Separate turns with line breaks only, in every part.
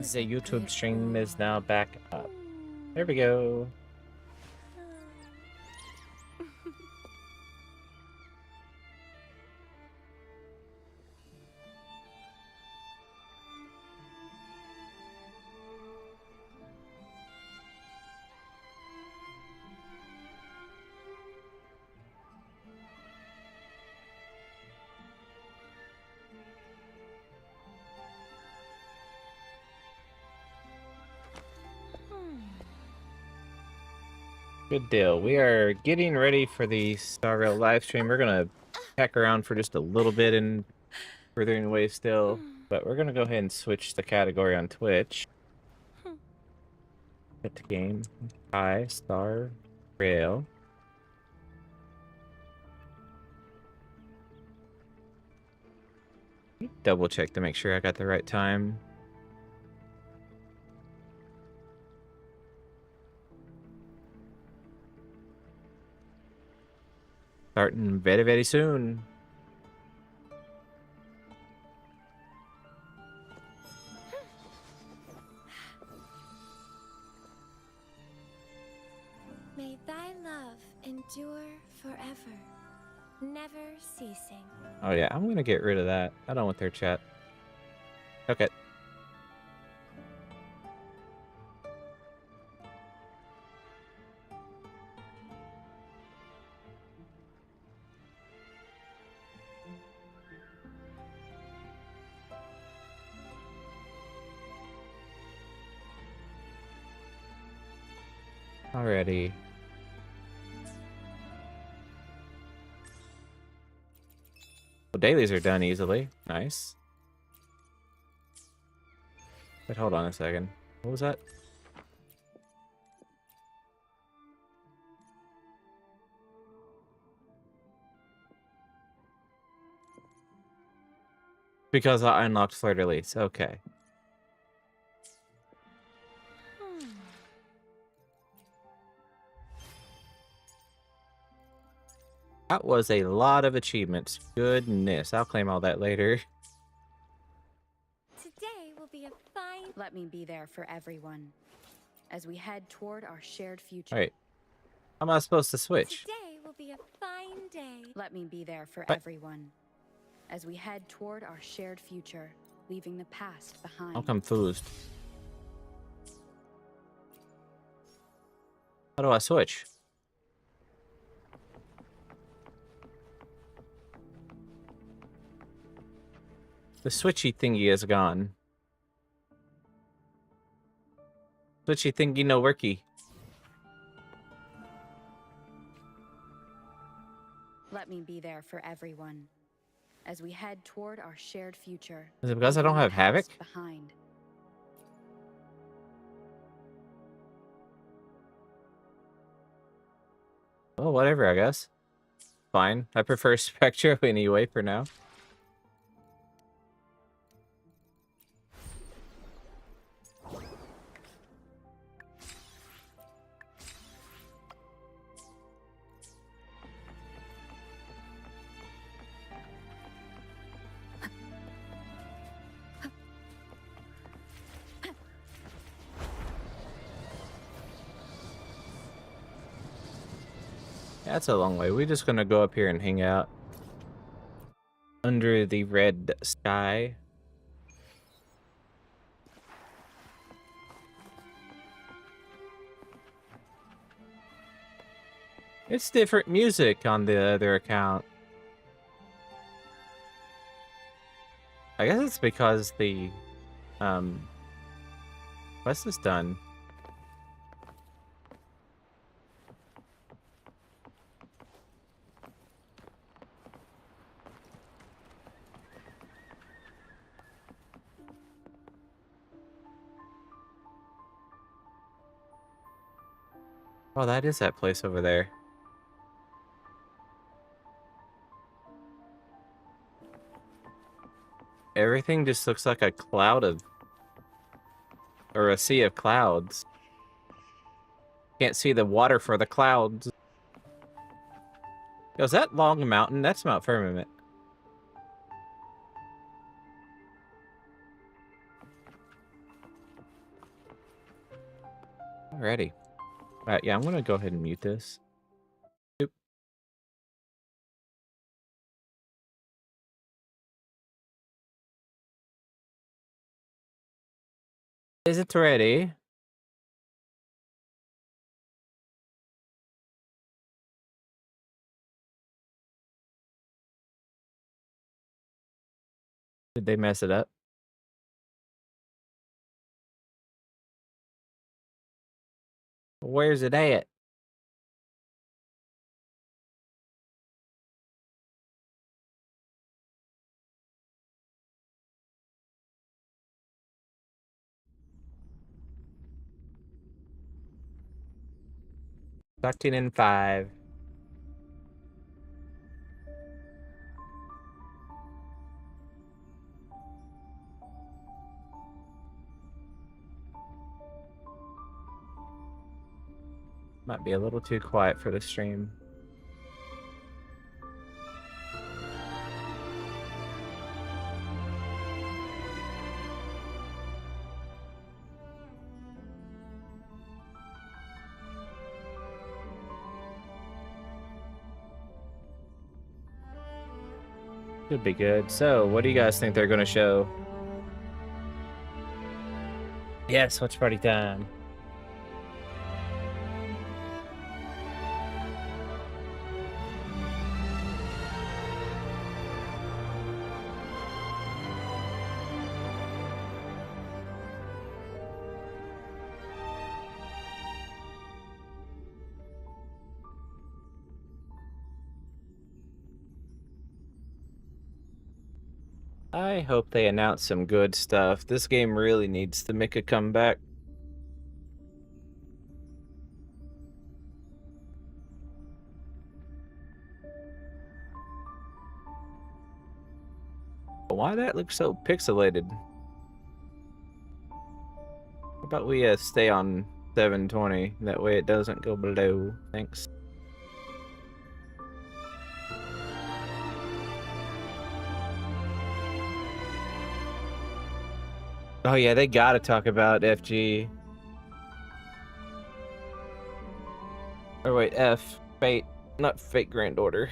The YouTube stream is now back up. There we go. Good deal. We are getting ready for the Star Rail live stream. We're gonna heck around for just a little bit and furthering away still, but we're gonna go ahead and switch the category on Twitch. Hit the game. Hi, Star Rail. Double check to make sure I got the right time. Starting very, very soon.
May thy love endure forever, never ceasing.
Oh yeah, I'm gonna get rid of that. I don't want their chat. Okay. Alrighty. Well, dailies are done easily. Nice. But hold on a second. What was that? Because I unlocked Flare Release. Okay. That was a lot of achievements. Goodness. I'll claim all that later.
Today will be a fine...
Let me be there for everyone as we head toward our shared future.
Wait. How am I supposed to switch?
Today will be a fine day.
Let me be there for
What?
everyone as we head toward our shared future, leaving the past behind.
I'm confused. How do I switch? The switchy thingy is gone. Switchy thingy no worky.
Let me be there for everyone as we head toward our shared future.
Is it because I don't
leaving
have
the
Havoc?
past behind.
Well, whatever, I guess. Fine. I prefer Spectro anyway for now. That's a long way. We're just gonna go up here and hang out under the red sky. It's different music on the other account. I guess it's because the quest is done. Oh, that is that place over there. Everything just looks like a cloud of... or a sea of clouds. Can't see the water for the clouds. Yo, is that Long Mountain? That's Mount Firmament. Alrighty. Alright, yeah, I'm gonna go ahead and mute this. Oop. Is it ready? Did they mess it up? Where's it at? Starting in 5. Might be a little too quiet for the stream. Should be good. So, what do you guys think they're gonna show? Yes, watch party time. I hope they announce some good stuff. This game really needs to make a comeback. Why that looks so pixelated? How about we stay on 720? That way it doesn't go below. Thanks. Oh yeah, they gotta talk about FG. Or wait, F. Fate. Not Fate Grand Order.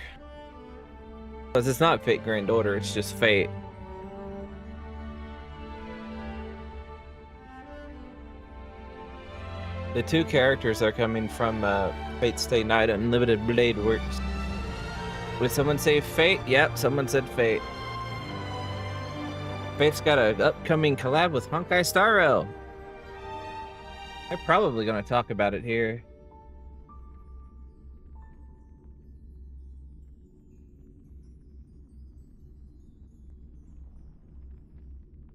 Because it's not Fate Grand Order, it's just Fate. The two characters are coming from Fate Stay Night Unlimited Blade Works. Would someone say Fate? Yep, someone said Fate. Fate's got an upcoming collab with Honkai Star Rail. They're probably going to talk about it here.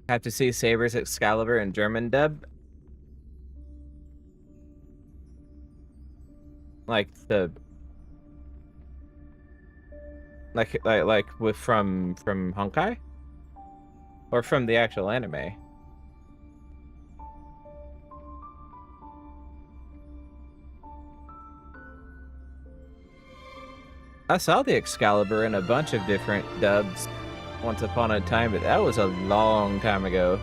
Have to see Saber's Excalibur in German dub. Like with from Honkai? Or from the actual anime? I saw the Excalibur in a bunch of different dubs once upon a time, but that was a long time ago.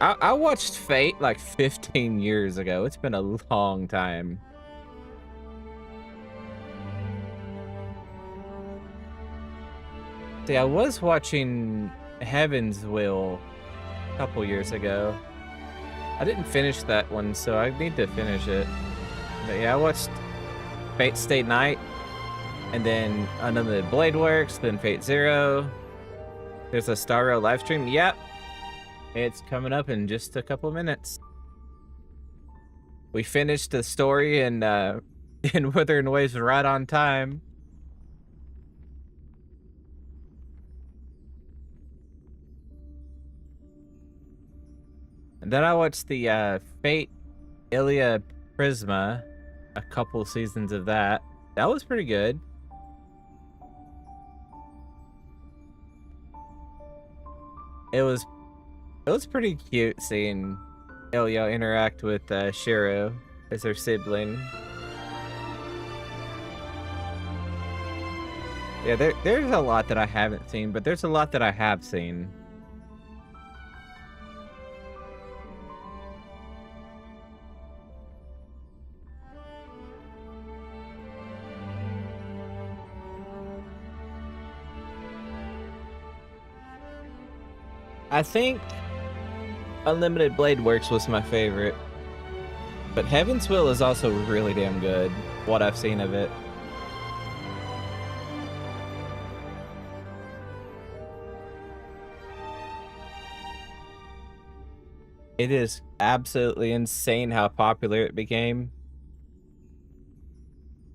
I watched Fate like 15 years ago. It's been a long time. See, I was watching Heaven's Will a couple years ago. I didn't finish that one, so I need to finish it. But yeah, I watched Fate Stay Night, and then Unlimited Blade Works, then Fate Zero. There's a Star Rail live stream. Yep. It's coming up in just a couple minutes. We finished the story in Wuthering Waves right on time. And then I watched the Fate Ilia Prisma, a couple seasons of that. That was pretty good. It was pretty cute seeing Ilia interact with Shiro as her sibling. Yeah, there's a lot that I haven't seen, but there's a lot that I have seen. I think Unlimited Blade Works was my favorite. But Heaven's Will is also really damn good, what I've seen of it. It is absolutely insane how popular it became.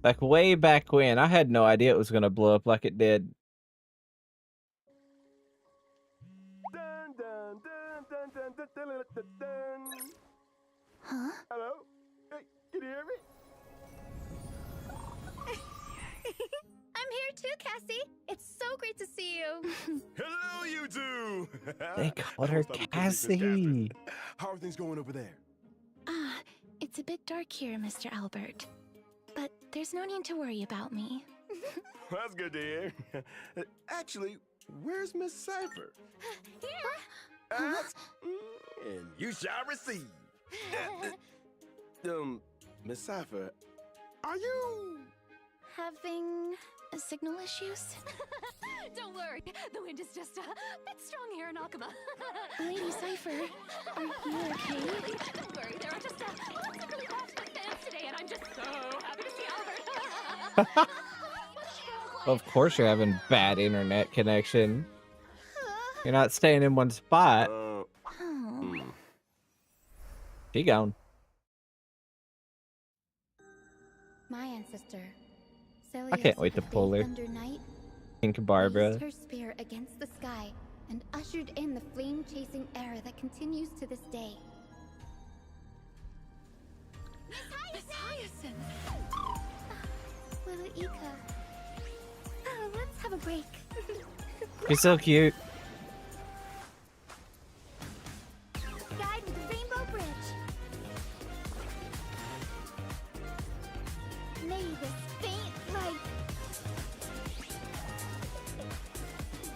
Like, way back when, I had no idea it was going to blow up like it did.
Dun, dun, dun, dun, dun, dun, dun, dun, dun, dun.
Huh?
Hello? Hey, can you hear me?
I'm here too, Cassie. It's so great to see you.
Hello, you two!
They called her
I'll start with you, Miss
Cassie.
How are things going over there?
It's a bit dark here, Mr. Albert. But there's no need to worry about me.
That's good to hear. Actually, where's Miss Cypher?
Here!
Ask, and you shall receive. Miss Cypher, are you...
Having signal issues?
Don't worry, the wind is just a bit strong here in Akama.
Lady Cypher, are you okay?
Don't worry, there are just lots of really passionate fans today, and I'm just so happy to see Albert.
Of course you're having bad internet connection. You're not staying in one spot.
Oh.
She gone.
My ancestor,
I can't wait to pull her.
Thunder Knight,
Pink Barbara.
raised her spear against the sky and ushered in the flame-chasing era that continues to this day.
Miss Hyacinth!
Little Ika. Let's have a break.
She's so cute.
Guide with the Rainbow Bridge. May this faint light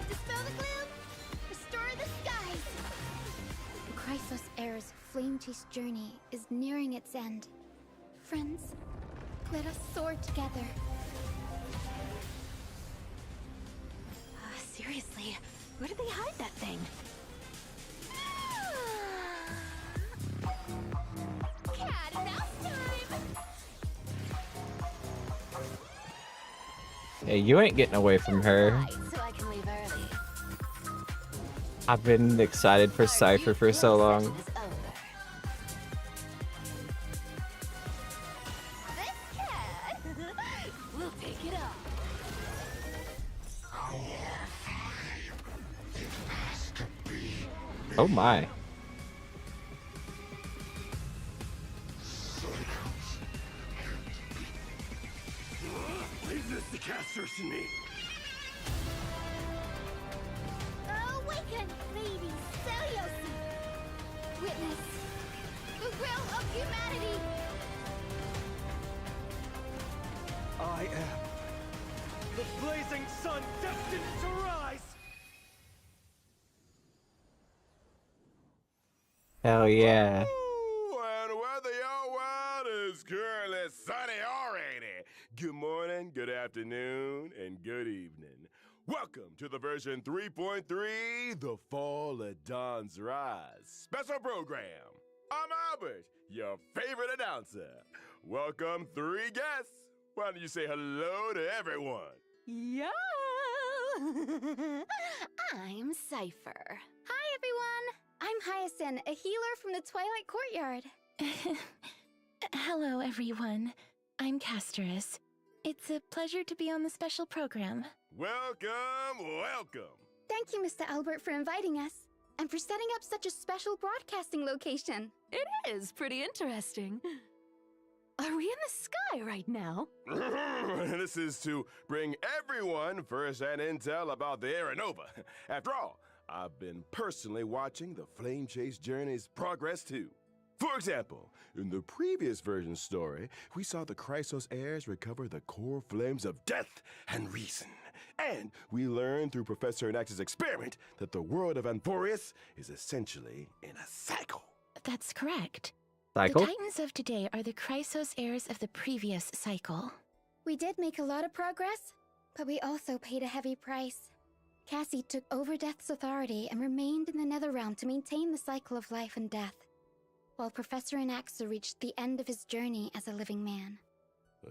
dispel the gloom, restore the skies. The Chrysos Heir's flame chase journey is nearing its end. Friends, let us soar together.
Seriously, where did they hide that thing?
Cat and mouse time!
Hey, you ain't getting away from her.
Right, so I can leave early.
I've been excited for Cypher for so long.
Session is over.
This cat!
We'll take it off.
Oh my.
Leave this to casters and me.
Awaken, Lady Celiosi! Witness the will of humanity!
I am the blazing sun destined to rise!
Hell yeah.
Ooh, and weather your world is currently sunny already. Good morning, good afternoon, and good evening. Welcome to the version 3.3, The Fall of Dawn's Rise special program. I'm Albert, your favorite announcer. Welcome 3 guests. Why don't you say hello to everyone?
Yo! I'm Cypher.
Hi, everyone! I'm Hyacinth, a healer from the Twilight Courtyard.
Hello, everyone. I'm Casterus. It's a pleasure to be on the special program.
Welcome, welcome.
Thank you, Mr. Albert, for inviting us, and for setting up such a special broadcasting location.
It is pretty interesting. Are we in the sky right now?
This is to bring everyone first-hand intel about the Aeronova. After all, I've been personally watching the Flame Chase Journey's progress too. For example, in the previous version story, we saw the Chrysos heirs recover the core flames of death and reason. And we learned through Professor Nax's experiment that the world of Amphorius is essentially in a cycle.
That's correct.
Cycle?
The Titans of today are the Chrysos heirs of the previous cycle.
We did make a lot of progress, but we also paid a heavy price. Cassie took over Death's authority and remained in the Netherrealm to maintain the cycle of life and death, while Professor Anaxa reached the end of his journey as a living man.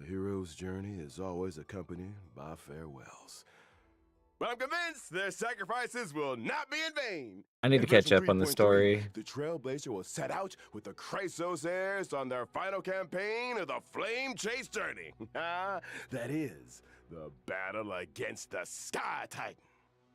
A hero's journey is always accompanied by farewells. But I'm convinced their sacrifices will not be in vain.
I need to
In
catch
version
up on the
3.3,
story.
The Trailblazer will set out with the Chrysos heirs on their final campaign of the Flame Chase Journey. That is, the battle against the Sky Titan.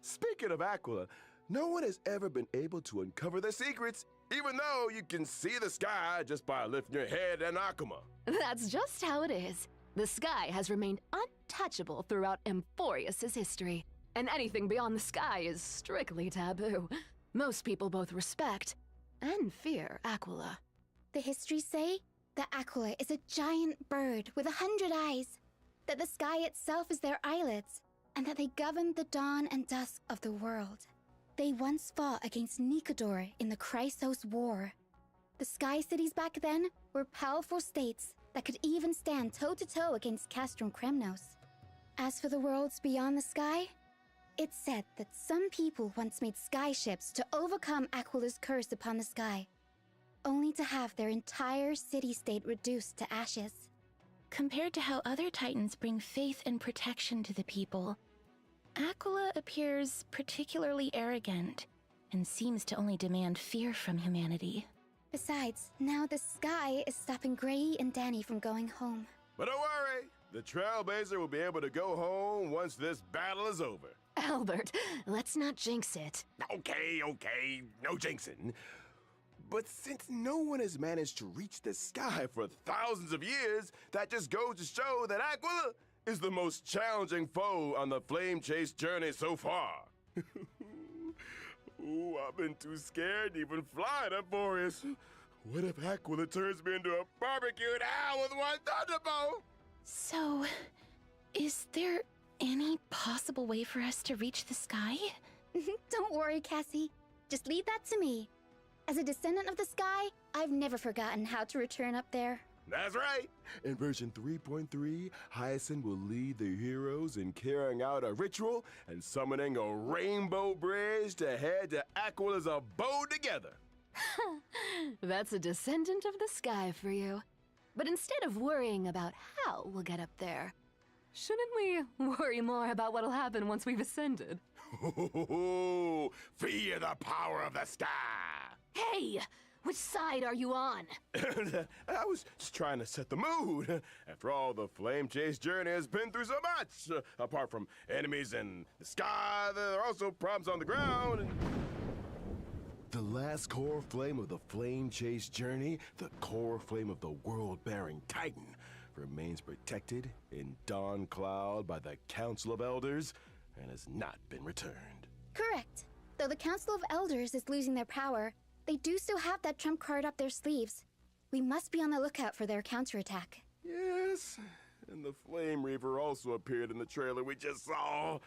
Speaking of Aquila, no one has ever been able to uncover their secrets, even though you can see the sky just by lifting your head and Akuma.
That's just how it is. The sky has remained untouchable throughout Amphorius' history, and anything beyond the sky is strictly taboo. Most people both respect and fear Aquila.
The histories say that Aquila is a giant bird with 100 eyes, that the sky itself is their eyelids, and that they govern the dawn and dusk of the world. They once fought against Nikodor in the Chrysos War. The Sky Cities back then were powerful states that could even stand toe-to-toe against Castrum Kremnos. As for the worlds beyond the sky, it's said that some people once made skyships to overcome Aquila's curse upon the sky, only to have their entire city-state reduced to ashes.
Compared to how other Titans bring faith and protection to the people, Aquila appears particularly arrogant and seems to only demand fear from humanity.
Besides, now the sky is stopping Gray and Danny from going home.
But don't worry, the Trailblazer will be able to go home once this battle is over.
Albert, let's not jinx it.
Okay, no jinxing. But since no one has managed to reach the sky for thousands of years, that just goes to show that Aquila is the most challenging foe on the Flame Chase journey so far. Ooh, I've been too scared to even fly to Amphorius. What if Aquila turns me into a barbecued owl with one thunderbolt?
So, is there any possible way for us to reach the sky?
Don't worry, Cassie. Just leave that to me. As a descendant of the sky, I've never forgotten how to return up there.
That's right! In version 3.3, Hyacinth will lead the heroes in carrying out a ritual and summoning a rainbow bridge to head to Aquila's abode together.
That's a descendant of the sky for you. But instead of worrying about how we'll get up there, shouldn't we worry more about what'll happen once we've ascended?
Fear the power of the sky!
Hey! Which side are you on?
I was just trying to set the mood. After all, the Flame Chase journey has been through so much. Apart from enemies in the sky, there are also problems on the ground. The last core flame of the Flame Chase journey, the core flame of the world-bearing Titan, remains protected in Dawn Cloud by the Council of Elders and has not been returned.
Correct. Though the Council of Elders is losing their power, they do still have that trump card up their sleeves. We must be on the lookout for their counterattack.
Yes, and the Flame Reaver also appeared in the trailer we just saw.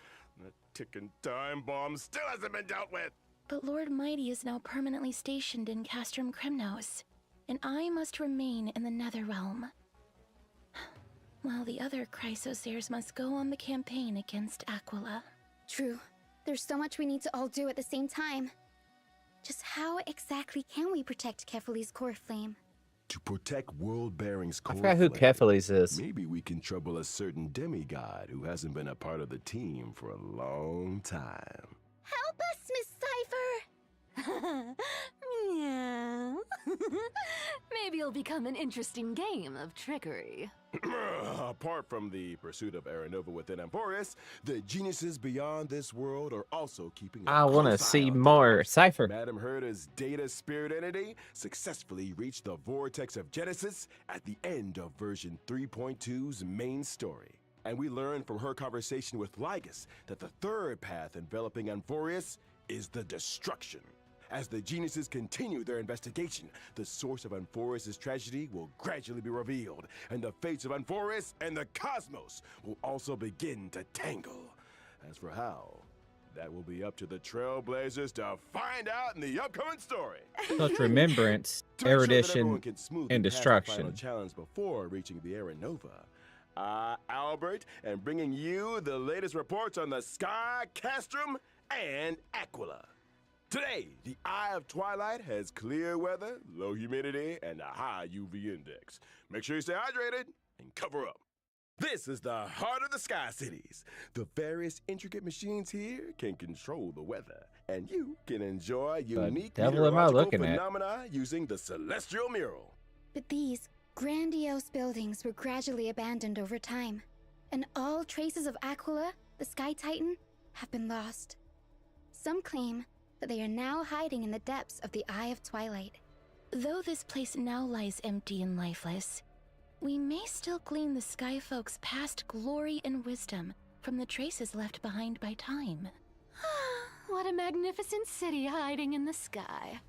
That ticking time bomb still hasn't been dealt with.
But Lord Mighty is now permanently stationed in Castrum Kremnos, and I must remain in the Netherrealm. While the other Chrysos heirs must go on the campaign against Aquila.
True. There's so much we need to all do at the same time. Just how exactly can we protect Kephales's core flame?
To protect World-Bearing's core
I forgot who
flame,
Kephales's is.
maybe we can trouble a certain demigod who hasn't been a part of the team for a long time.
Help us, Miss Cypher!
Meow. Maybe it'll become an interesting game of trickery.
Apart from the pursuit of Aranova within Amphorius, the geniuses beyond this world are also keeping
I want to see more Cypher.
Madame Herta's data spirit entity successfully reached the vortex of Genesis at the end of version 3.2's main story. And we learned from her conversation with Lygus that the third path enveloping Amphorius is the destruction. As the geniuses continue their investigation, the source of Amphorius' tragedy will gradually be revealed, and the fates of Amphorius and the cosmos will also begin to tangle. As for how, that will be up to the Trailblazers to find out in the upcoming story.
Such remembrance,
To make sure that
erudition,
everyone can smoothly
and
pass the
destruction.
final challenge before reaching the Aranova, Albert, and bringing you the latest reports on the Sky, Castrum, and Aquila. Today, the Eye of Twilight has clear weather, low humidity, and a high UV index. Make sure you stay hydrated and cover up. This is the heart of the Sky Cities. The various intricate machines here can control the weather, and you can enjoy unique
devil am I
meteorological
looking at?
phenomena using the Celestial Mural.
But these grandiose buildings were gradually abandoned over time, and all traces of Aquila, the Sky Titan, have been lost. Some claim that they are now hiding in the depths of the Eye of Twilight.
Though this place now lies empty and lifeless, we may still glean the Sky Folk's past glory and wisdom from the traces left behind by time.
What a magnificent city hiding in the sky.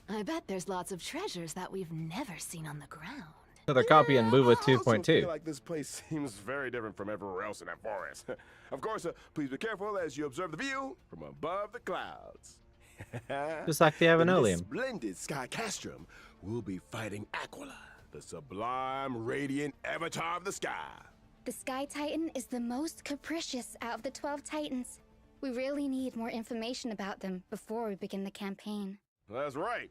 I bet there's lots of treasures that we've never seen on the ground.
So they're copying MOVA
I also
2.2.
feel like this place seems very different from everywhere else in that forest. Of course, please be careful as you observe the view from above the clouds.
Just like the
In this
Avenolium.
splendid sky castrum, we'll be fighting Aquila, the sublime, radiant avatar of the sky.
The Sky Titan is the most capricious out of the 12 Titans. We really need more information about them before we begin the campaign.
That's right.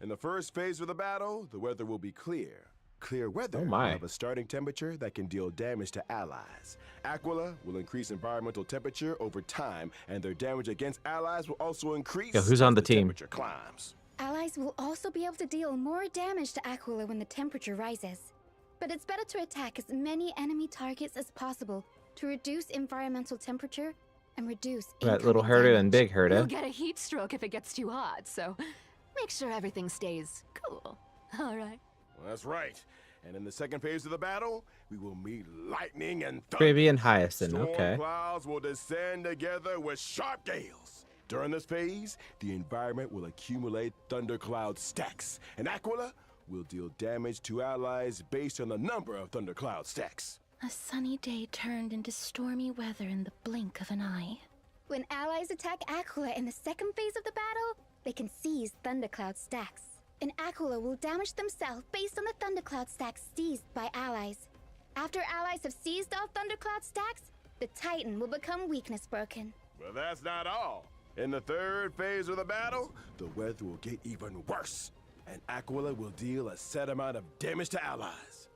In the first phase of the battle, the weather will be clear. Clear weather
Oh
will
my.
have a starting temperature that can deal damage to allies. Aquila will increase environmental temperature over time, and their damage against allies will also increase
Yo, who's on
as
the team?
temperature climbs.
Allies will also be able to deal more damage to Aquila when the temperature rises. But it's better to attack as many enemy targets as possible to reduce environmental temperature and reduce
That little
incoming
herder and
damage.
big herder.
You'll get a heat stroke if it gets too hot, so make sure everything stays cool. All right.
Well, that's right. And in the second phase of the battle, we will meet lightning and thunder.
Privy and Hyacinth,
Storm
okay.
clouds will descend together with sharp gales. During this phase, the environment will accumulate thundercloud stacks, and Aquila will deal damage to allies based on the number of thundercloud stacks.
A sunny day turned into stormy weather in the blink of an eye.
When allies attack Aquila in the second phase of the battle, they can seize thundercloud stacks. And Aquila will damage themselves based on the thundercloud stacks seized by allies. After allies have seized all thundercloud stacks, the Titan will become weakness broken.
But that's not all. In the third phase of the battle, the weather will get even worse, and Aquila will deal a set amount of damage to allies.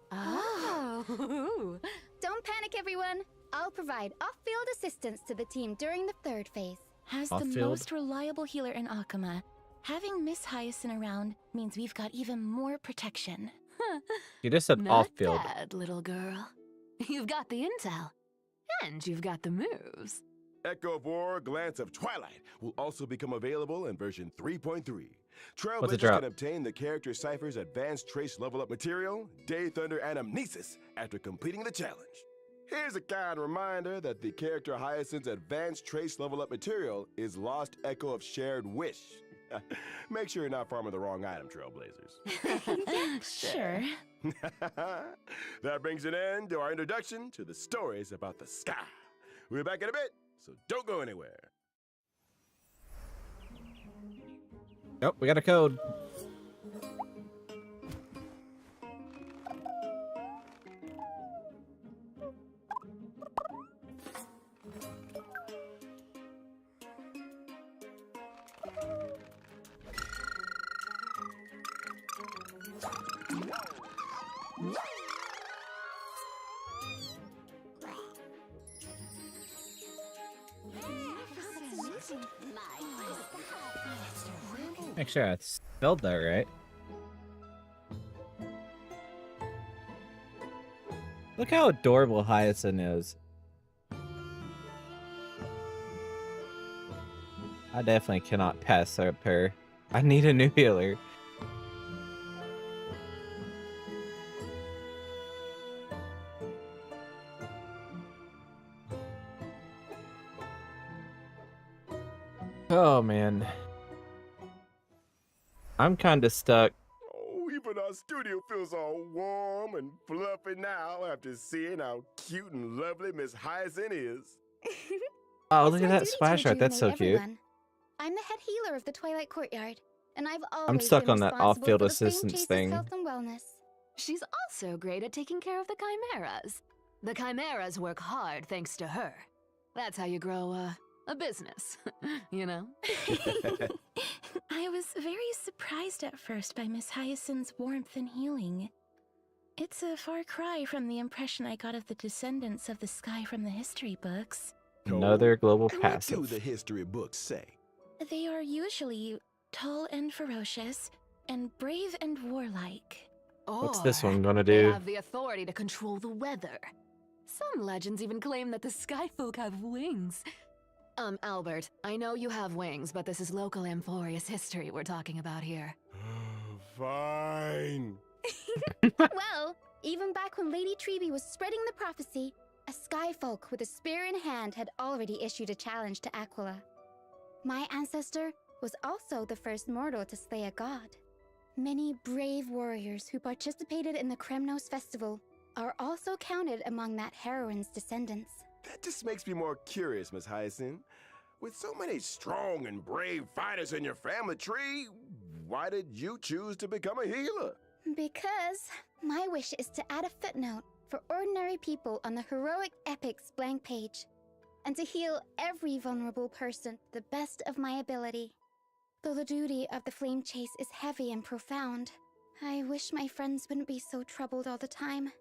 Oh.
Don't panic, everyone. I'll provide off-field assistance to the team during the third phase.
As the
Off-field?
most reliable healer in Akuma, having Miss Hyacinth around means we've got even more protection.
You just said
Not
off-field.
bad, little girl. You've got the intel, and you've got the moves.
Echo of War, Glance of Twilight will also become available in version 3.3.
What's it
Trailblazers
drop?
can obtain the character Cypher's advanced trace level up material, Day Thunder Anamnesis, after completing the challenge. Here's a kind reminder that the character Hyacinth's advanced trace level up material is Lost Echo of Shared Wish. Make sure you're not farming the wrong item, Trailblazers.
Sure.
That brings an end to our introduction to the stories about the sky. We'll be back in a bit, so don't go anywhere.
Oh, we got a code. Make sure I spelled that right. Look how adorable Hyacinth is. I definitely cannot pass up her. I need a new healer. Oh man. I'm kinda stuck.
Oh, even our studio feels all warm and fluffy now after seeing how cute and lovely Miss Hyacinth is.
Oh,
It's
look
my
at that
duty to
splash art. That's so
rejuvenate
cute.
everyone. I'm the head healer of the Twilight Courtyard, and I've always
stuck
been
on that
responsible
off-field
for the Flame
assistance
Chase's
thing.
health and wellness.
She's also great at taking care of the chimeras. The chimeras work hard thanks to her. That's how you grow a business, you know?
I was very surprised at first by Miss Hyacinth's warmth and healing. It's a far cry from the impression I got of the descendants of the sky from the history books.
Another global
And what do
passive.
the history books say?
They are usually tall and ferocious, and brave and warlike.
What's this
Or
one gonna
they
do?
have the authority to control the weather. Some legends even claim that the sky folk have wings. Albert, I know you have wings, but this is local Amphorius history we're talking about here.
Fine.
Well, even back when Lady Treby was spreading the prophecy, a skyfolk with a spear in hand had already issued a challenge to Aquila. My ancestor was also the first mortal to slay a god. Many brave warriors who participated in the Kremnos festival are also counted among that heroine's descendants.
That just makes me more curious, Miss Hyacinth. With so many strong and brave fighters in your family tree, why did you choose to become a healer?
Because my wish is to add a footnote for ordinary people on the heroic epics blank page, and to heal every vulnerable person to the best of my ability. Though the duty of the flame chase is heavy and profound, I wish my friends wouldn't be so troubled all the time.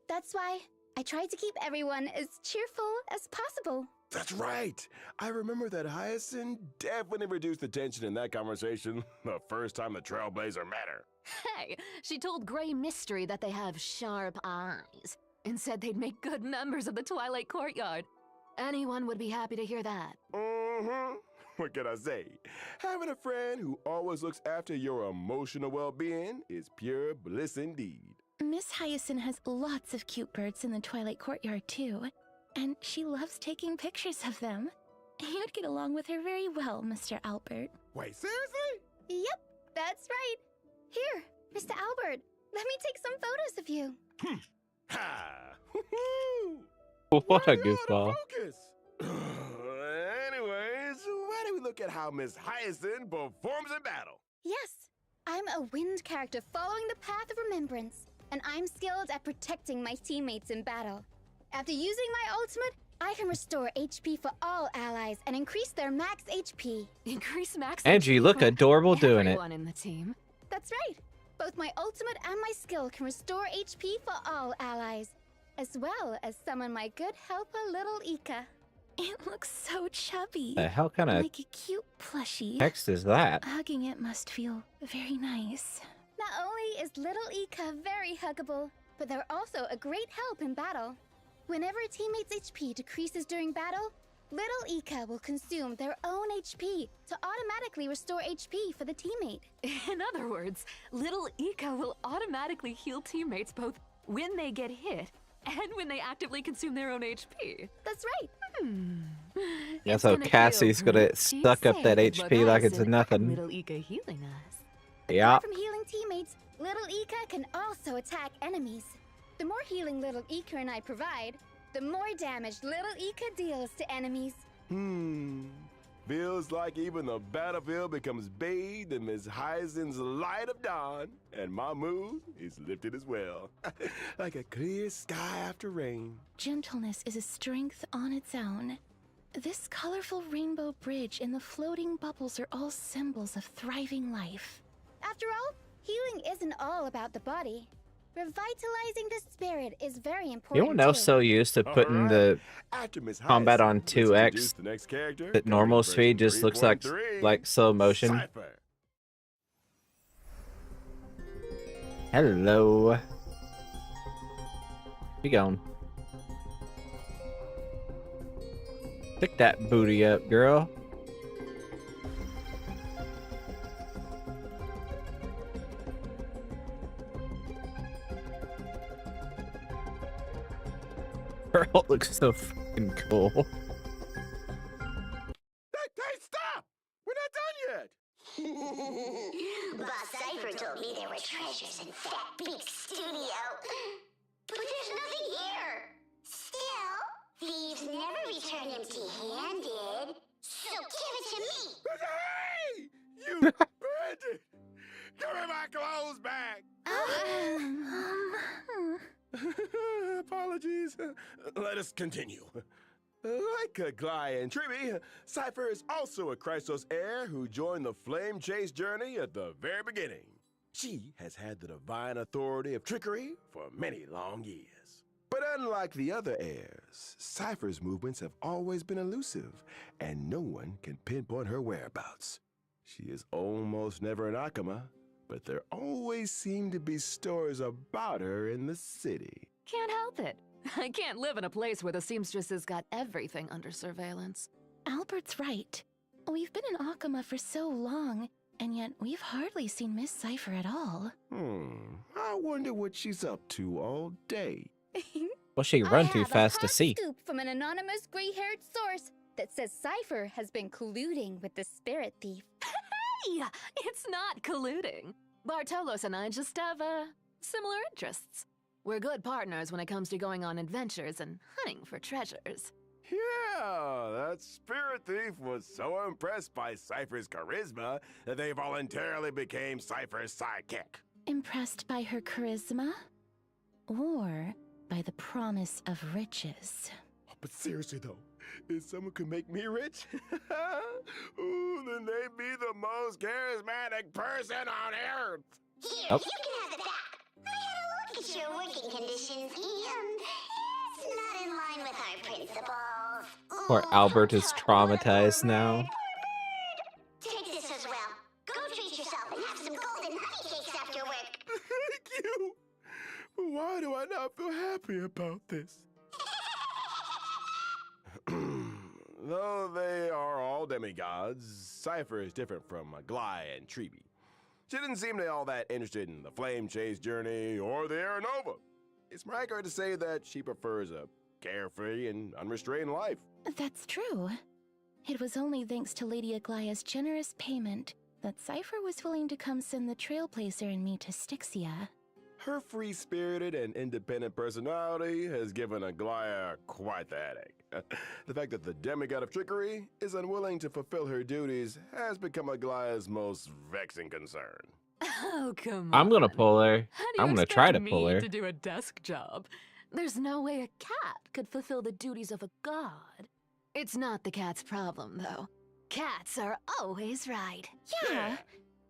That's why I try to keep everyone as cheerful as possible.
That's right. I remember that Hyacinth definitely reduced the tension in that conversation the first time the Trailblazer met her.
Hey, she told Grey Mystery that they have sharp eyes, and said they'd make good members of the Twilight Courtyard. Anyone would be happy to hear that.
Mm-hmm. What can I say? Having a friend who always looks after your emotional well-being is pure bliss indeed.
Miss Hyacinth has lots of cute birds in the Twilight Courtyard, too, and she loves taking pictures of them. You'd get along with her very well, Mr. Albert.
Wait, seriously?
Yep, that's right. Here, Mr. Albert, let me take some photos of you.
Ha! Woo-hoo!
What a
Way out of
goofball.
focus. Anyways, why don't we look at how Miss Hyacinth performs in battle?
Yes, I'm a wind character following the path of remembrance, and I'm skilled at protecting my teammates in battle. After using my ultimate, I can restore HP for all allies and increase their max HP.
Increase max
Angie, you
HP
look
for
adorable doing it.
everyone in the team.
That's right. Both my ultimate and my skill can restore HP for all allies, as well as summon my good helper, Little Ika.
It looks so chubby.
The hell kind of
Like a cute plushie.
text is that?
Hugging it must feel very nice.
Not only is Little Ika very huggable, but they're also a great help in battle. Whenever a teammate's HP decreases during battle, Little Ika will consume their own HP to automatically restore HP for the teammate.
In other words, little Ika will automatically heal teammates both when they get hit and when they actively consume their own HP.
That's right.
Yeah,
It's
so
gonna feel
Cassie's gonna
pretty
suck up that
safe with
HP like it's
Hyacinth and
nothing.
Little Ika healing us.
Yeah.
Apart from healing teammates, Little Ika can also attack enemies. The more healing Little Ika and I provide, the more damage Little Ika deals to enemies.
Feels like even the battlefield becomes bathed in Miss Hyacinth's light of dawn, and my mood is lifted as well. Like a clear sky after rain.
Gentleness is a strength on its own. This colorful rainbow bridge and the floating bubbles are all symbols of thriving life.
After all, healing isn't all about the body. Revitalizing the spirit is very important.
You know,
too.
so used to putting the
After Miss
combat on
Hyacinth, let's
2x,
introduce the next character,
that
coming
normal
in
speed
version
just looks like
3.3,
slow motion.
Cypher.
Hello. Be gone. Pick that booty up, girl. Girl looks so fucking cool.
Hey, stop! We're not done yet!
Boss Cypher told me there were treasures in that big studio. But there's nothing here. Still, thieves never return empty-handed. So give it to me.
Hey! You bandit! Give me my clothes back! Apologies. Let us continue. Like Gly and Triby, Cypher is also a Chrysos heir who joined the Flame Chase journey at the very beginning. She has had the divine authority of trickery for many long years. But unlike the other heirs, Cypher's movements have always been elusive, and no one can pinpoint her whereabouts. She is almost never in Akama, but there always seem to be stories about her in the city.
Can't help it. I can't live in a place where the seamstress has got everything under surveillance.
Albert's right. We've been in Akama for so long, and yet we've hardly seen Miss Cypher at all.
I wonder what she's up to all day.
Well, she run too fast to see.
Scoop from an anonymous gray-haired source that says Cypher has been colluding with the spirit thief.
Hey, it's not colluding. Bartolos and I just have, similar interests. We're good partners when it comes to going on adventures and hunting for treasures.
Yeah, that spirit thief was so impressed by Cypher's charisma that they voluntarily became Cypher's sidekick.
Impressed by her charisma? Or by the promise of riches?
But seriously though, if someone could make me rich, ooh, then they'd be the most charismatic person on earth.
Here,
Oh.
you can have it back. I had a look at your working conditions, and it's not in line with our principles.
Poor
Ooh,
Albert is
poor
traumatized
Albert.
now.
Take this as well. Go treat yourself and have some golden honey cakes after work.
Thank you. But why do I not feel happy about this? Though they are all demigods, Cypher is different from Gly and Triby. She didn't seem to be all that interested in the Flame Chase journey or the Aeronova. It's more accurate to say that she prefers a carefree and unrestrained life.
That's true. It was only thanks to Lady Aglaya's generous payment that Cypher was willing to come send the Trailblazer and me to Styxia.
Her free-spirited and independent personality has given Aglaya quite the headache. The fact that the demigod of trickery is unwilling to fulfill her duties has become Aglaya's most vexing concern.
Oh, come on.
I'm gonna pull her.
How do you
I'm gonna
expect
try to
me
pull her.
to do a desk job? There's no way a cat could fulfill the duties of a god. It's not the cat's problem, though. Cats are always right.
Yeah,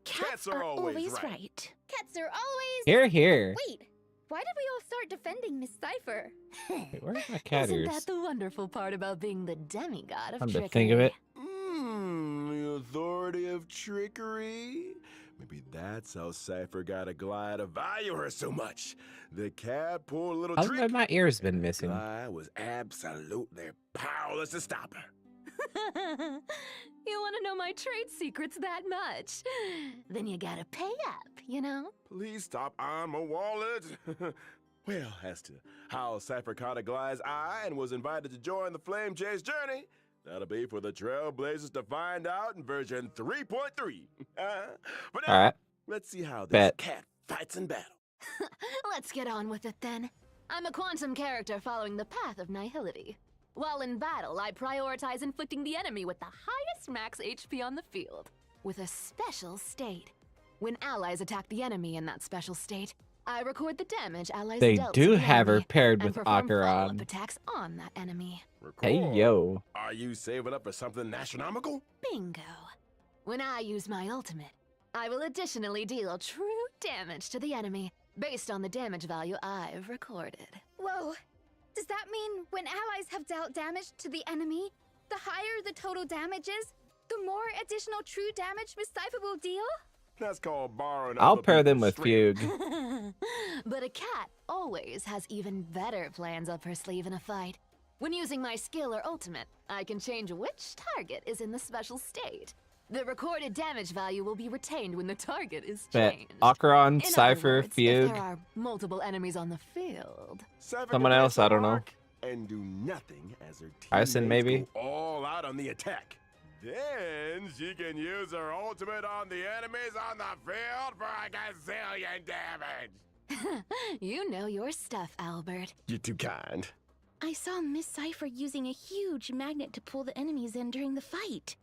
cats are always right.
Cats are always...
Here, here.
Wait, why did we all start defending Miss Cypher?
Wait, where's my cat
Isn't
ears?
that the wonderful part about being the demigod of
Come to
trickery?
think of it.
The authority of trickery? Maybe that's how Cypher got Aglaya to value her so much. The cat, poor little
How's
trick.
my ears been missing?
Aglaya was absolutely powerless to stop her.
You want to know my trade secrets that much? Then you gotta pay up, you know?
Please stop on my wallet. Well, as to how Cypher caught Aglaya's eye and was invited to join the Flame Chase journey, that'll be for the Trailblazers to find out in version 3.3. But now,
Alright.
let's see how this
Bet.
cat fights in battle.
Let's get on with it then. I'm a quantum character following the path of nihility. While in battle, I prioritize inflicting the enemy with the highest max HP on the field, with a special state. When allies attack the enemy in that special state, I record the damage allies
They
dealt
do
to the
have her
enemy
paired
and
with
perform follow-up
Akaran.
attacks on that enemy.
Hey,
Record.
yo.
Are you saving up for something astronomical?
Bingo. When I use my ultimate, I will additionally deal true damage to the enemy based on the damage value I've recorded.
Whoa, does that mean when allies have dealt damage to the enemy, the higher the total damage is, the more additional true damage Miss Cypher will deal?
That's called borrowing.
I'll
other
pair them
people's
with
strength.
Fugue.
But a cat always has even better plans up her sleeve in a fight. When using my skill or ultimate, I can change which target is in the special state. The recorded damage value will be retained when the target is
Bet.
changed.
Akaran,
In other
Cypher,
words, if
Fugue.
there are multiple enemies on the field.
Cypher
Someone
can
else,
hit
I
the
don't know.
mark And do nothing as her
Ison,
teammates
maybe?
go all out on the attack. Then she can use her ultimate on the enemies on the field for a gazillion damage.
You know your stuff, Albert.
You're too kind.
I saw Miss Cypher using a huge magnet to pull the enemies in during the fight.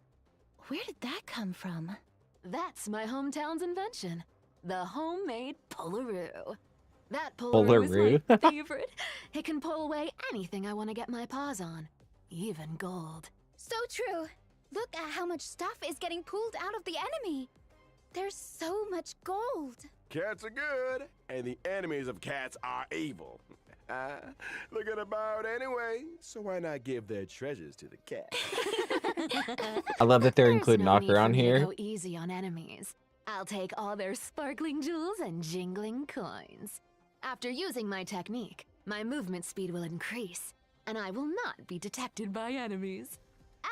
Where did that come from?
That's my hometown's invention. The homemade Polaroo. That Polaroo is my
Polaroo?
favorite. It can pull away anything I want to get my paws on. even gold.
So true. Look at how much stuff is getting pulled out of the enemy. There's so much gold.
Cats are good, and the enemies of cats are evil. Look at about anyway, so why not give their treasures to the cat?
I love that they're
There's
including
no need
Knocker
for
on
me to
here.
go easy on enemies. I'll take all their sparkling jewels and jingling coins. After using my technique, my movement speed will increase, and I will not be detected by enemies.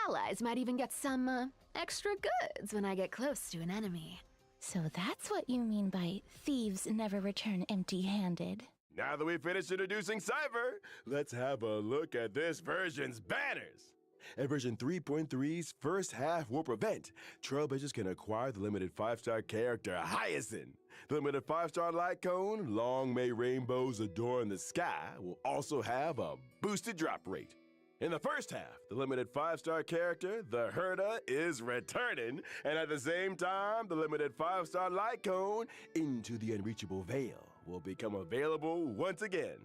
Allies might even get some extra goods when I get close to an enemy.
So that's what you mean by thieves never return empty-handed.
Now that we've finished introducing Cypher, let's have a look at this version's banners. At version 3.3's first half warp event, Trailblazers can acquire the limited 5-star character Hyacinth. The limited 5-star light cone, Long May Rainbows Adorn the Sky, will also have a boosted drop rate. In the first half, the limited 5-star character, the Herda, is returning, and at the same time, the limited 5-star light cone, Into the Unreachable Veil, will become available once again.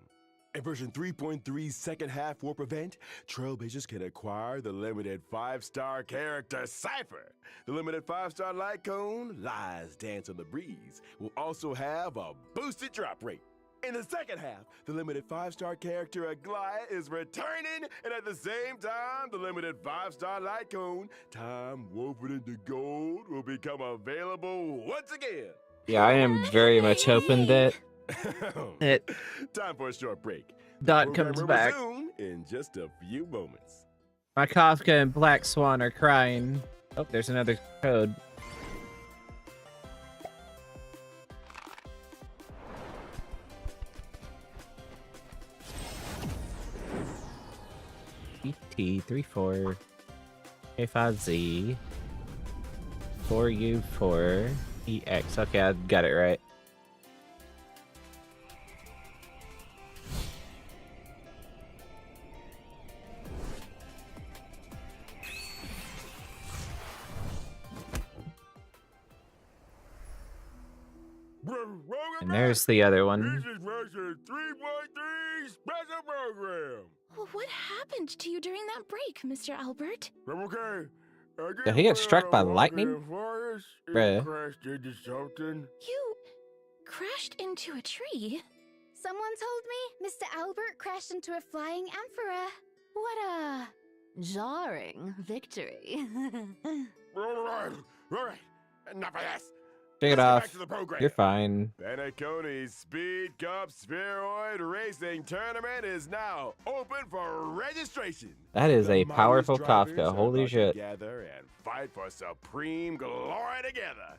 In version 3.3's second half warp event, Trailblazers can acquire the limited 5-star character Cypher. The limited 5-star light cone, Lies Dance on the Breeze, will also have a boosted drop rate. In the second half, the limited 5-star character Aglaya is returning, and at the same time, the limited 5-star light cone, Time Woven into Gold, will become available once again.
Yeah, I am very much hoping that it
Time for a short break.
Dot
Program
comes
will
back.
resume in just a few moments.
My Kafka and Black Swan are crying. Oh, there's another code. ET34 A5Z 4U4 EX. Okay, I got it right. And there's the other one.
This is version 3.3 special program.
Well, what happened to you during that break, Mr. Albert?
I'm okay.
Did he get struck by lightning? Bruh.
Crashed into something.
You crashed into a tree?
Someone told me Mr. Albert crashed into a flying emperor. What a...
Jarring victory.
All right. Enough of this.
Shake it
Let's get
off.
back to the program.
You're fine.
Benaconi's Speed Cup Spheroid Racing Tournament is now open for registration.
That is a
The
powerful
modest drivers
Kafka.
are
Holy
about to
shit.
gather and fight for supreme glory together.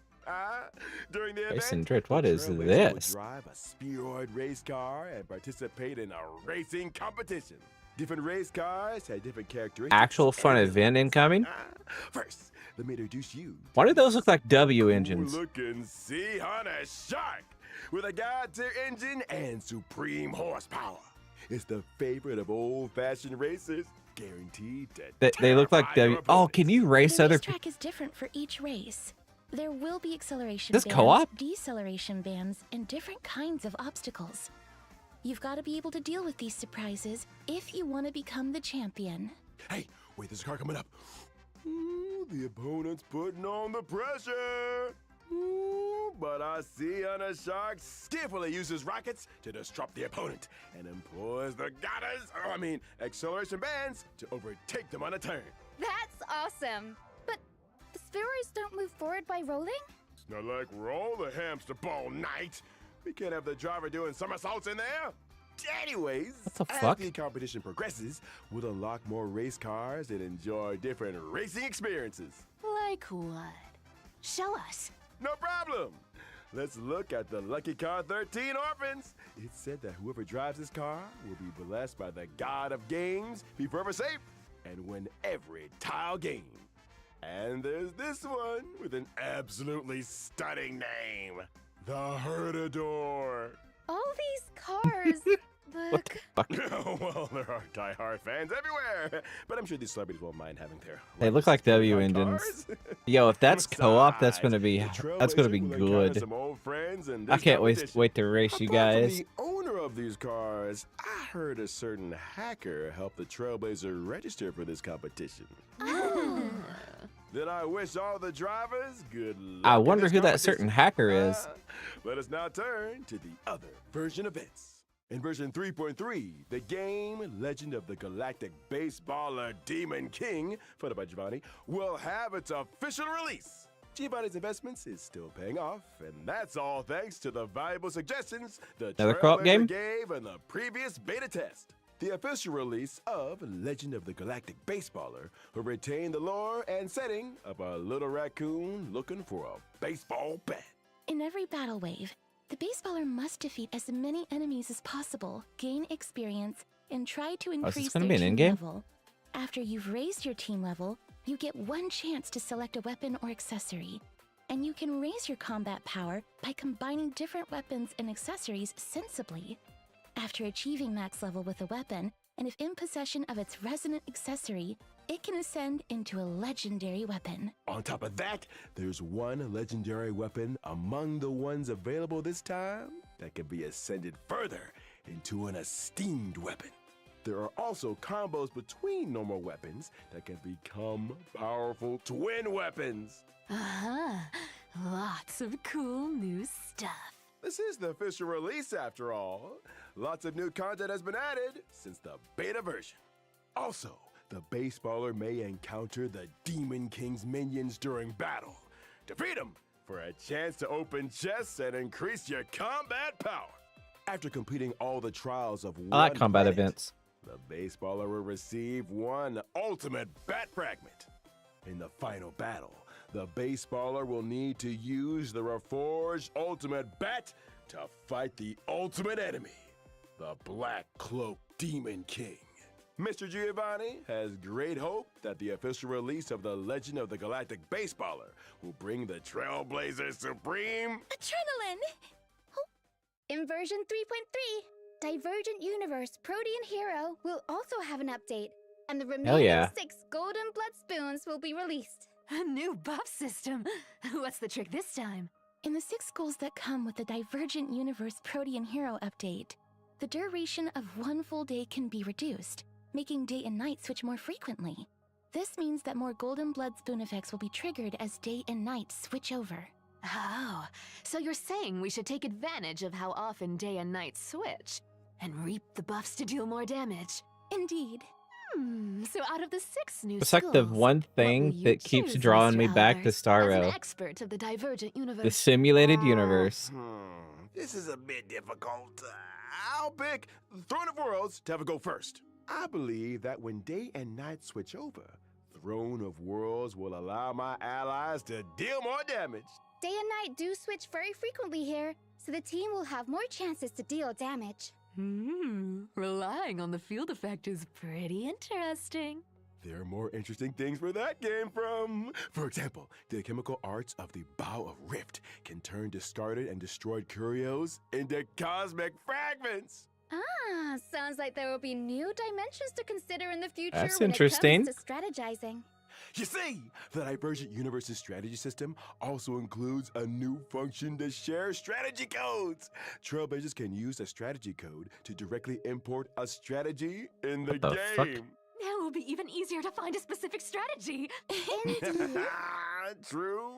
During the
Jason
event,
Drift, what
the
is
Trailblazer will
this?
drive a spheroid race car and participate in a racing competition. Different race cars have different characteristics.
Actual fun
and
event incoming?
First, let me introduce you.
Why do those look like W engines?
Looking Sea Hunter Shark with a god-tier engine and supreme horsepower. It's the favorite of old-fashioned racers, guaranteed to
They look like
terrify your
W. Oh,
opponents.
can you race
The
other?
racetrack is different for each race. There will be acceleration
This
bands,
co-op?
deceleration bands, and different kinds of obstacles. You've got to be able to deal with these surprises if you want to become the champion.
Hey, wait, there's a car coming up. Ooh, the opponent's putting on the pressure. Ooh, but I see Hunter Shark skillfully uses rockets to disrupt the opponent and employs the acceleration bands to overtake them on a turn.
That's awesome. But the spheroids don't move forward by rolling?
It's not like we're all the hamster ball night. We can't have the driver doing somersaults in there. Anyways,
What the
as
fuck?
the competition progresses, we'll unlock more race cars and enjoy different racing experiences.
Like what? Show us.
No problem. Let's look at the Lucky Car 13 Orphans. It's said that whoever drives this car will be blessed by the god of games, be forever safe, and win every tile game. And there's this one with an absolutely stunning name. The Herdador.
All these cars look...
Fuck.
Well, there are die-hard fans everywhere, but I'm sure these celebrities won't mind having their...
They look like W
on
engines.
cars.
Yo, if that's co-op, that's gonna be
Besides, the
that's gonna be
Trailblazer will encounter
good.
some old friends in
I
this
can't
competition.
wait to race you
Apart from
guys.
the owner of these cars, I heard a certain hacker helped the Trailblazer register for this competition.
Oh.
Then I wish all the drivers good luck.
I
in
wonder
this
who that
competition.
certain hacker is.
Let us now turn to the other version events. In version 3.3, the game Legend of the Galactic Baseballer Demon King, funded by Giovanni, will have its official release. Giovanni's investments is still paying off, and that's all thanks to the valuable suggestions the
Another co-op game?
gave in the previous beta test. The official release of Legend of the Galactic Baseballer will retain the lore and setting of a little raccoon looking for a baseball bat.
In every battle wave, the baseballer must defeat as many enemies as possible, gain experience, and try to
is this
increase
gonna
their
be an
team
in-game?
level. After you've raised your team level, you get one chance to select a weapon or accessory. And you can raise your combat power by combining different weapons and accessories sensibly. After achieving max level with a weapon, and if in possession of its resonant accessory, it can ascend into a legendary weapon.
On top of that, there's one legendary weapon among the ones available this time that can be ascended further into an esteemed weapon. There are also combos between normal weapons that can become powerful twin weapons.
Uh-huh. Lots of cool new stuff.
This is the official release after all. Lots of new content has been added since the beta version. Also, the baseballer may encounter the Demon King's minions during battle. Defeat them for a chance to open chests and increase your combat power. After completing all the trials of one
I like combat
planet,
events.
the baseballer will receive one ultimate bat fragment. In the final battle, the baseballer will need to use the reforged ultimate bat to fight the ultimate enemy, the Black Cloak Demon King. Mr. Giovanni has great hope that the official release of the Legend of the Galactic Baseballer will bring the Trailblazer Supreme.
Adrenaline!
In version 3.3, Divergent Universe Protean Hero will also have an update, and the remaining
yeah.
6 Golden Blood Spoons will be released.
A new buff system. What's the trick this time?
In the 6 goals that come with the Divergent Universe Protean Hero update, the duration of one full day can be reduced, making day and night switch more frequently. This means that more Golden Blood Spoon effects will be triggered as day and night switch over.
Oh, so you're saying we should take advantage of how often day and night switch and reap the buffs to deal more damage.
Indeed.
So out of the 6 new
It's like the
schools,
one
what
thing
will you
that keeps
choose,
drawing
Mr.
me back to
Albers? As
Starro.
an expert of the Divergent Universe.
The simulated universe.
This is a bit difficult. I'll pick Throne of Worlds to have a go first. I believe that when day and night switch over, Throne of Worlds will allow my allies to deal more damage.
Day and night do switch very frequently here, so the team will have more chances to deal damage.
Relying on the field effect is pretty interesting.
There are more interesting things where that came from. For example, the chemical arts of the Bow of Rift can turn discarded and destroyed curios into cosmic fragments.
Ah, sounds like there will be new dimensions to consider in the future
That's
when
interesting.
it comes to strategizing.
You see, the Divergent Universe's strategy system also includes a new function to share strategy codes. Trailblazers can use a strategy code to directly import a strategy in the
What the fuck?
game.
Now it will be even easier to find a specific strategy.
True.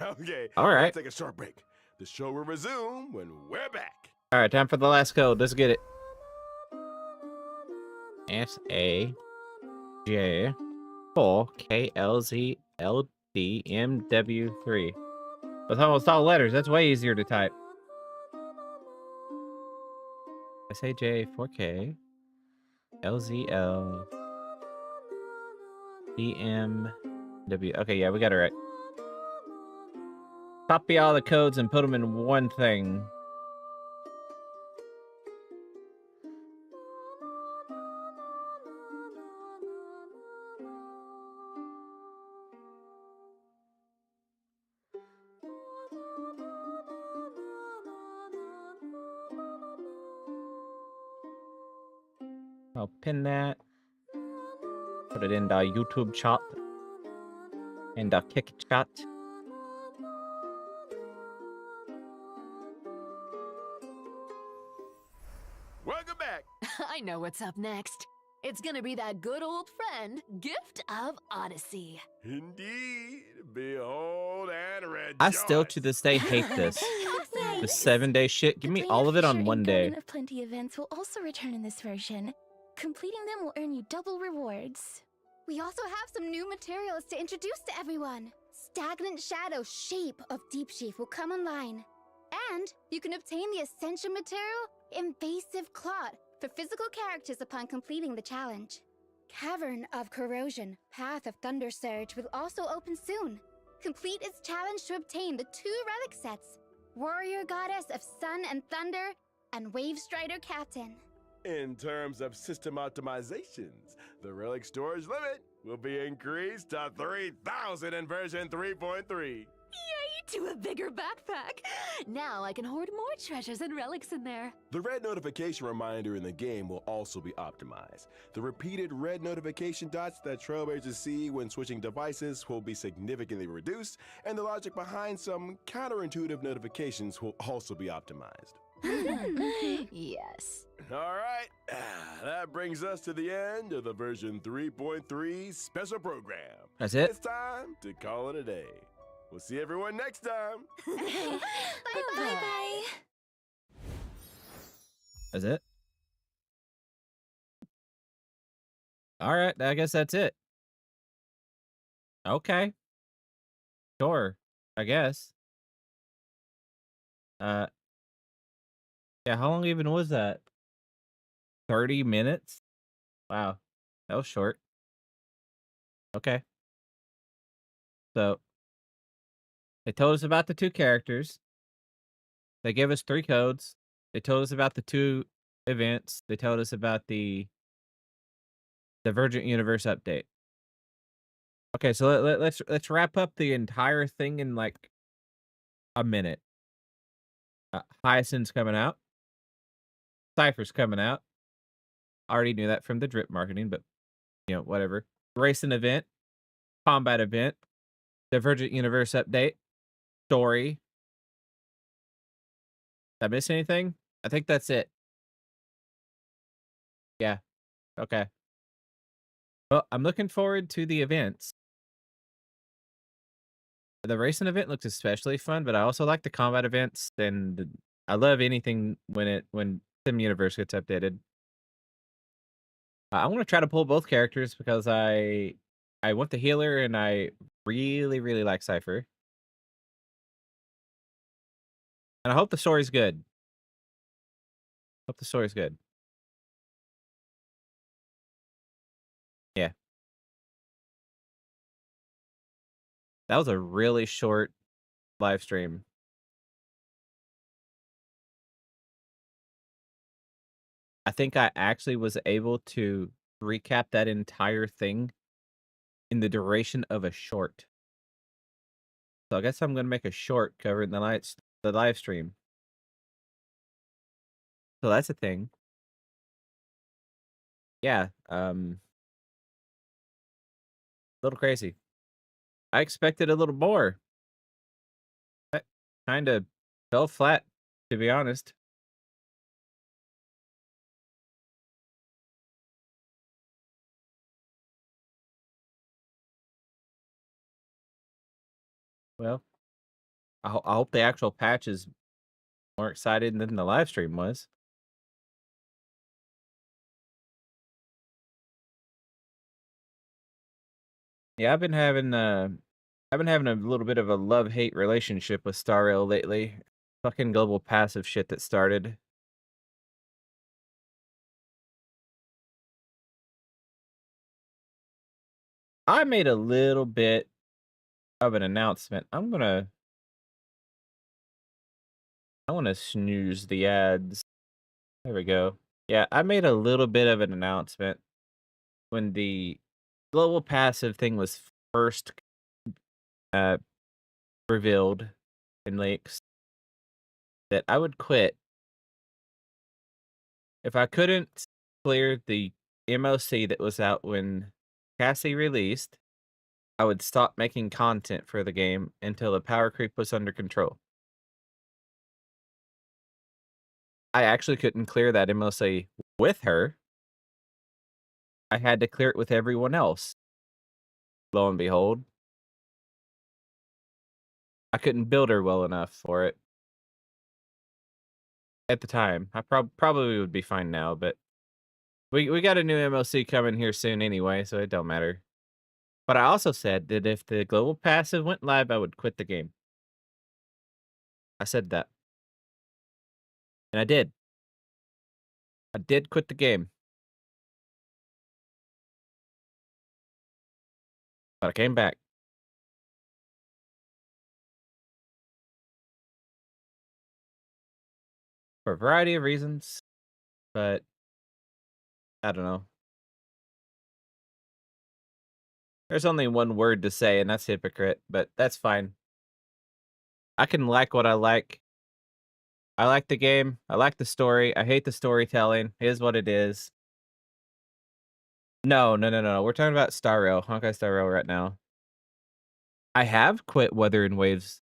Okay.
All right.
Let's take a short break. The show will resume when we're back.
All right, time for the last code. Let's get it. SAJ4KLZLDMW3. That's almost all letters. That's way easier to type. SAJ4K LZLDMW. Okay, yeah, we got it right. Copy all the codes and put them in one thing. I'll pin that. Put it in the YouTube chat. In the kick chat.
welcome back.
I know what's up next. It's gonna be that good old friend, Gift of Odyssey.
Indeed. Behold and rejoice.
I still to this day hate this. The
Nice.
7-day shit. Give
The
me
Planet
all of it on
Fisher
one
and
day.
Garden of Plenty events will also return in this version. Completing them will earn you double rewards.
We also have some new materials to introduce to everyone. Stagnant Shadow Shape of Deep Sheaf will come online. And you can obtain the essential material, Invasive Clot, for physical characters upon completing the challenge. Cavern of Corrosion, Path of Thunder Surge will also open soon. Complete its challenge to obtain the 2 relic sets, Warrior Goddess of Sun and Thunder, and Wave Strider Captain.
In terms of system optimizations, the relic storage limit will be increased to 3,000 in version 3.3.
Yay, to a bigger backpack! Now I can hoard more treasures and relics in there.
The red notification reminder in the game will also be optimized. The repeated red notification dots that trailblazers see when switching devices will be significantly reduced, and the logic behind some counterintuitive notifications will also be optimized.
Yes.
All right, that brings us to the end of the version 3.3 special program.
That's it?
It's time to call it a day. We'll see everyone next time.
Bye-bye.
That's it? All right, I guess that's it. Okay. Sure, I guess. Yeah, how long even was that? 30 minutes? Wow, that was short. Okay. So, they told us about the 2 characters. They gave us 3 codes. They told us about the 2 events. They told us about the Divergent Universe update. Okay, so let's wrap up the entire thing in like a minute. Hyacinth's coming out. Cypher's coming out. Already knew that from the drip marketing, but you know, whatever. Racing event, combat event, Divergent Universe update, story. Did I miss anything? I think that's it. Yeah. Okay. Well, I'm looking forward to the events. The racing event looks especially fun, but I also like the combat events, and I love anything when Sim Universe gets updated. I want to try to pull both characters because I want the healer, and I really like Cypher, and I hope the story's good. Hope the story's good. Yeah, that was a really short live stream. I think I actually was able to recap that entire thing in the duration of a short. So I guess I'm gonna make a short covering the live stream. So that's a thing. Yeah, little crazy. I expected a little more. That kind of fell flat, to be honest. Well, I hope the actual patch is more exciting than the live stream was. Yeah, I've been having a little bit of a love-hate relationship with Star Rail lately. Fucking global passive shit that started. I made a little bit of an announcement. I want to snooze the ads. There we go. Yeah, I made a little bit of an announcement when the global passive thing was first uh, revealed in leaks that I would quit if I couldn't clear the MOC that was out when Cassie released. I would stop making content for the game until the power creep was under control. I actually couldn't clear that MLC with her. I had to clear it with everyone else. Lo and behold, I couldn't build her well enough for it at the time. I probably would be fine now, but we got a new MLC coming here soon anyway, so it don't matter. But I also said that if the global passive went live, I would quit the game. I said that. And I did. I did quit the game. But I came back. For a variety of reasons. But I don't know. There's only one word to say, and that's hypocrite, but that's fine. I can like what I like. I like the game. I like the story. I hate the storytelling. It is what it is. No. We're talking about Star Rail, Honkai Star Rail right now. I have quit Wuthering Waves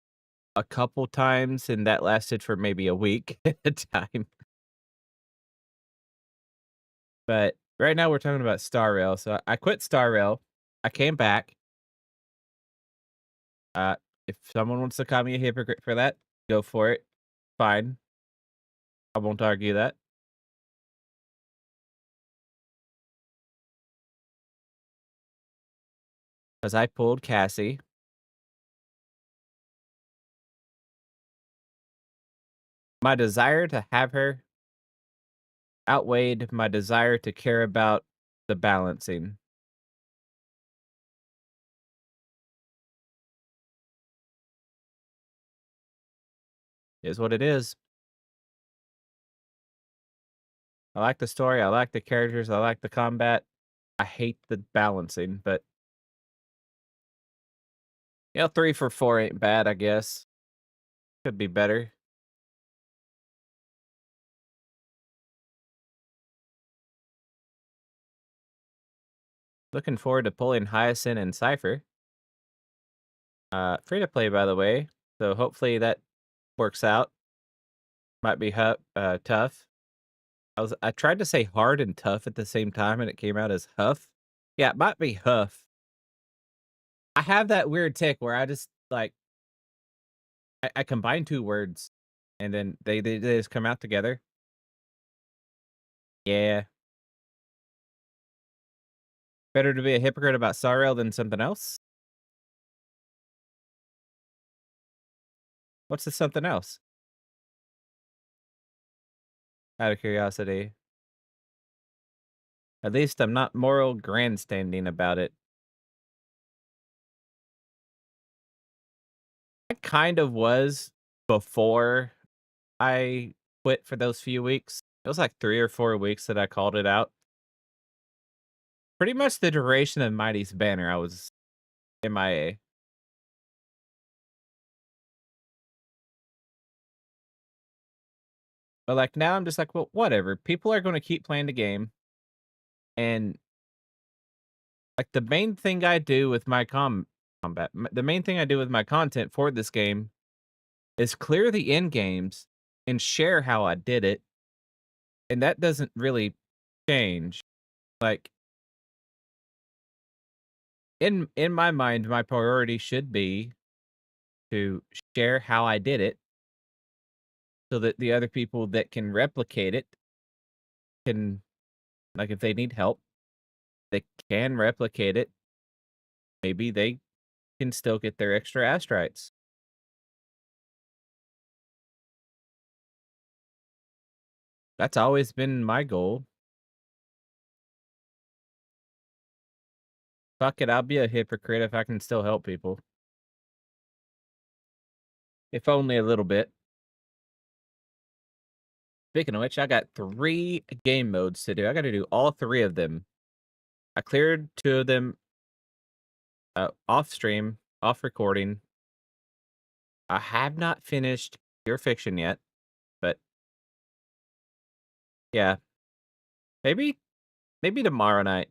a couple times, and that lasted for maybe a week at a time. But right now we're talking about Star Rail. So I quit Star Rail. I came back. If someone wants to call me a hypocrite for that, go for it. Fine. I won't argue that. Because I pulled Cassie. My desire to have her outweighed my desire to care about the balancing. Is what it is. I like the story. I like the characters. I like the combat. I hate the balancing, but 3 for 4 ain't bad, I guess. Could be better. Looking forward to pulling Hyacinth and Cypher. Free to play, by the way. So hopefully that works out. Might be tough. I tried to say hard and tough at the same time, and it came out as huff. Yeah, it might be huff. I have that weird tick where I just like I combine 2 words, and then they just come out together. Yeah. Better to be a hypocrite about Sorrel than something else? What's the something else? Out of curiosity. At least I'm not moral grandstanding about it. I kind of was before I quit for those few weeks. It was like 3 or 4 weeks that I called it out. Pretty much the duration of Mighty's banner, I was MIA. But like now I'm just like, well, whatever. People are going to keep playing the game. And like the main thing I do with my the main thing I do with my content for this game is clear the end games and share how I did it. And that doesn't really change. Like in my mind, my priority should be to share how I did it so that the other people that can replicate it can, like, if they need help, they can replicate it. Maybe they can still get their extra astrites. That's always been my goal. Fuck it, I'll be a hypocrite if I can still help people. If only a little bit. Speaking of which, I got 3 game modes to do. I gotta do all 3 of them. I cleared 2 of them off stream, off recording. I have not finished Pure Fiction yet, but yeah. Maybe tomorrow night.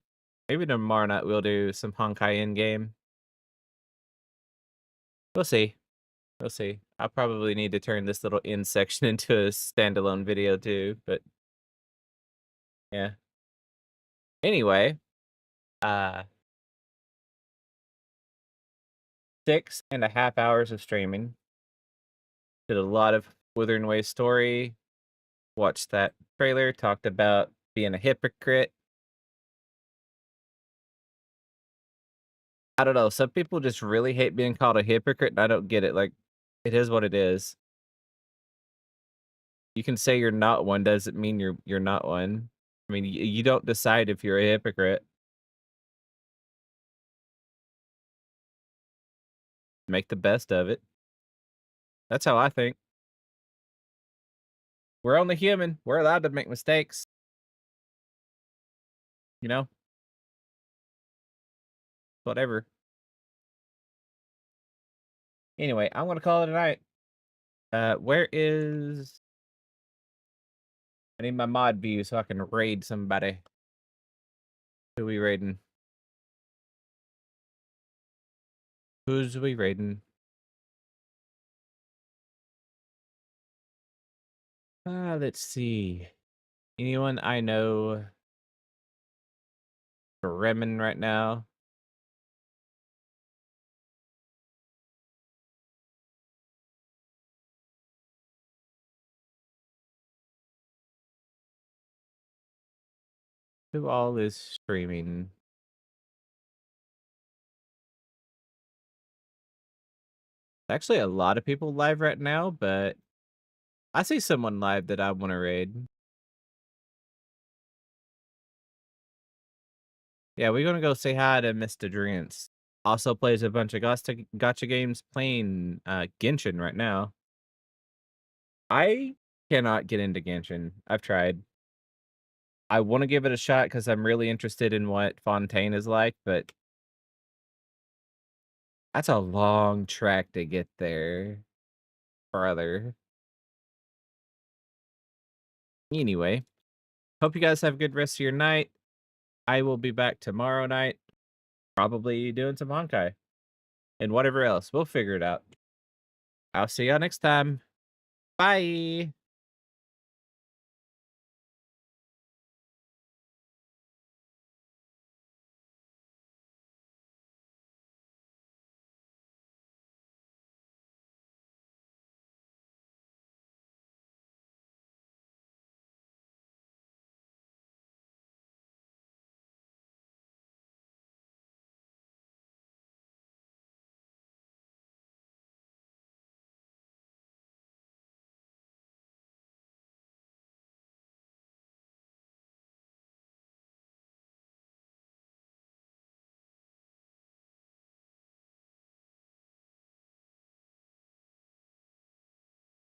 Maybe tomorrow night we'll do some Honkai in game. We'll see. We'll see. I'll probably need to turn this little in section into a standalone video too, but yeah. Anyway, uh 6.5 hours of streaming. Did a lot of Wuthering Waves story. Watched that trailer, talked about being a hypocrite. I don't know. Some people just really hate being called a hypocrite, and I don't get it. Like, it is what it is. You can say you're not one, doesn't mean you're not one. I mean, you don't decide if you're a hypocrite. Make the best of it. That's how I think. We're only human. We're allowed to make mistakes. You know? Whatever. Anyway, I'm gonna call it a night. Where is... I need my mod view so I can raid somebody. Who we raiding? Who's we raiding? Let's see. Anyone I know Remin right now? Who all is streaming? Actually, a lot of people live right now, but I see someone live that I want to raid. Yeah, we're gonna go say hi to Mr. Drance. Also plays a bunch of gotcha games, playing Genshin right now. I cannot get into Genshin. I've tried. I want to give it a shot because I'm really interested in what Fontaine is like, but that's a long track to get there, brother. Anyway, hope you guys have a good rest of your night. I will be back tomorrow night, probably doing some Honkai and whatever else. We'll figure it out. I'll see y'all next time. Bye.